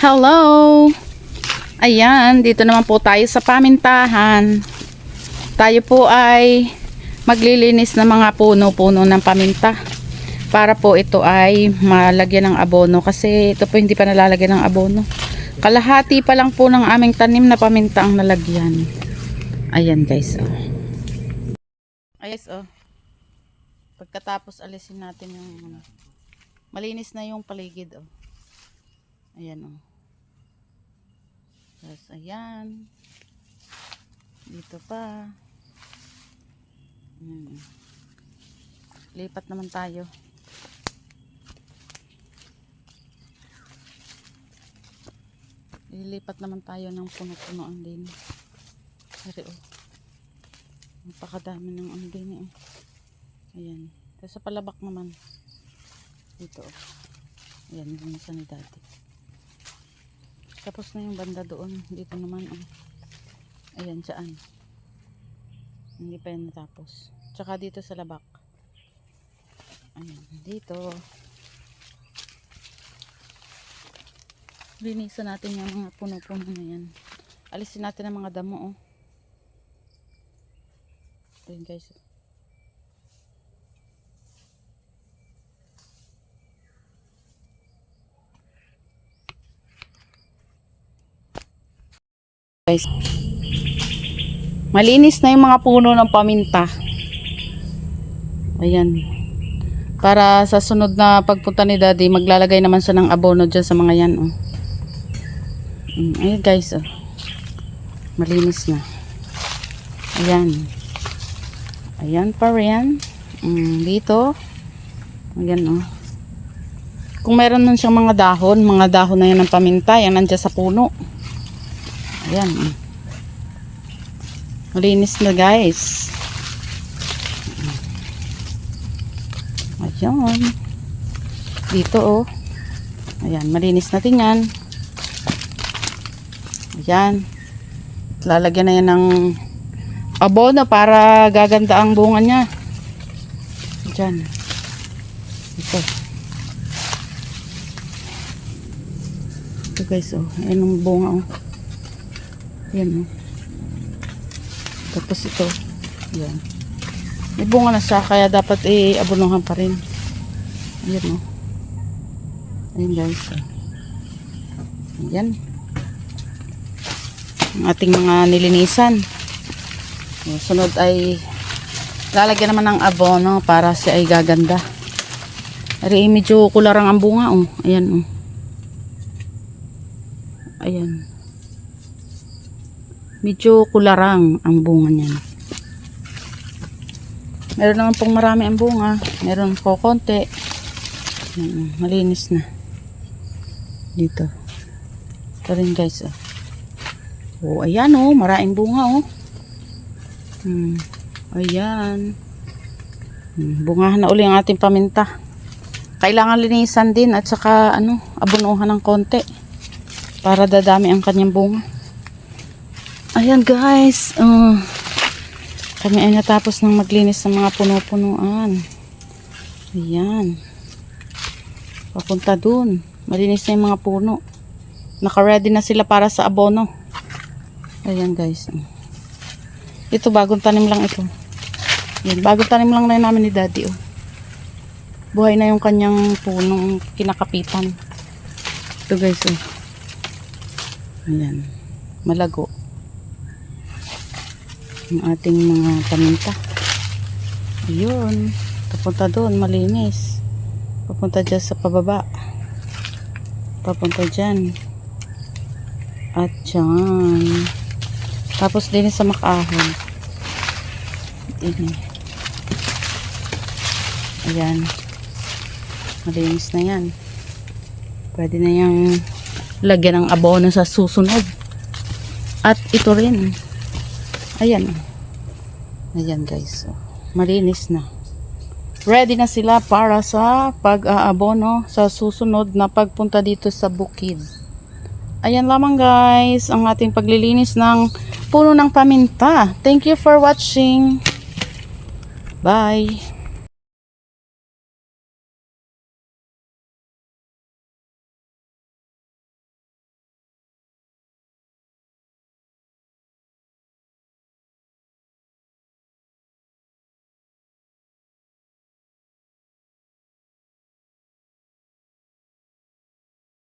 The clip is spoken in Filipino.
Hello! Ayan, dito naman po tayo sa pamintahan. Tayo po ay maglilinis ng mga puno-puno ng paminta. Para po ito ay malagyan ng abono. Kasi ito po hindi pa nalalagyan ng abono. Kalahati pa lang po ng aming tanim na paminta ang nalagyan. Ayan guys, oh. Ayan guys, oh. Pagkatapos alisin natin yung malinis na yung paligid, oh. Ayan, oh. Tapos ayan. Dito pa. Lipat naman tayo. Lilipat naman tayo ng puno-punoan din. Pero oh. Napakadami ng andin, oh. Ayan. Tapos sa palabak naman. Dito, oh. Ayan, yung isa ni Daddy. Tapos na yung banda doon. Dito naman, oh. Ayan, saan? Hindi pa yan natapos. Tsaka dito sa labak. Ayan, dito. Linisan natin yung mga puno-puno na yan. Alisin natin ang mga damo, oh. Ayan guys. Guys, malinis na yung mga puno ng paminta. Ayan, para sa sunod na pagpunta ni Daddy, maglalagay naman siya ng abono dyan sa mga yan, oh. Ayan guys, oh. Malinis na. Ayan. Ayan pa rin. Dito. Ayan, oh. Kung meron nun siyang mga dahon na yan ng paminta, yan nandiyan sa puno. Ayan. Malinis na guys. Ayan. Dito, oh. Ayan, malinis natin yan. Ayan. Lalagyan na yan ng abono para gaganda ang bunga niya. Ayan. Ito. Ito guys, oh. Ayan ang bunga, oh. Ayan, oh. Tapos ito. Ayan. May bunga na siya, kaya dapat i-abonohan pa rin. Ayan, oh. Ayan guys, oh. Ayan. Ang ating mga nilinisan. Sunod ay lalagyan naman ng abono para siya ay gaganda. Ari, medyo kularang ang bunga, oh. Ayan, oh. Ayan. Medyo kularang ang bunga niyan. Meron naman pong marami ang bunga. Meron po konti. Ayan, malinis na. Dito. Ito rin guys, oh. Oh, ayan, oh, maraming bunga, oh. Ayan. Bungahan na uli ang ating paminta. Kailangan linisan din at saka abonuhan ng konti para dadami ang kanyang bunga. Ayan guys, kami ay natapos ng maglinis ng mga puno-punuan. Ayan. Papunta dun. Malinis na yung mga puno. Naka-ready na sila para sa abono. Ayan guys. Ito bagong tanim lang ito. Yan, bagong tanim lang na namin ni Daddy, oh. Buhay na yung kanyang punong kinakapitan. Ito guys, oh. Ayan. Malago. Yung ating mga paminta. Ayun. Papunta doon, malinis. Papunta dyan sa pababa. Papunta dyan. At dyan. Tapos din sa makaahon. Ayan. Malinis na yan. Pwede na yung lagyan ng abono sa susunod. At ito rin. Ayan. Ayan guys. Malinis na. Ready na sila para sa pag-aabono sa susunod na pagpunta dito sa bukid. Ayan lamang guys, ang ating paglilinis ng puno ng paminta. Thank you for watching. Bye.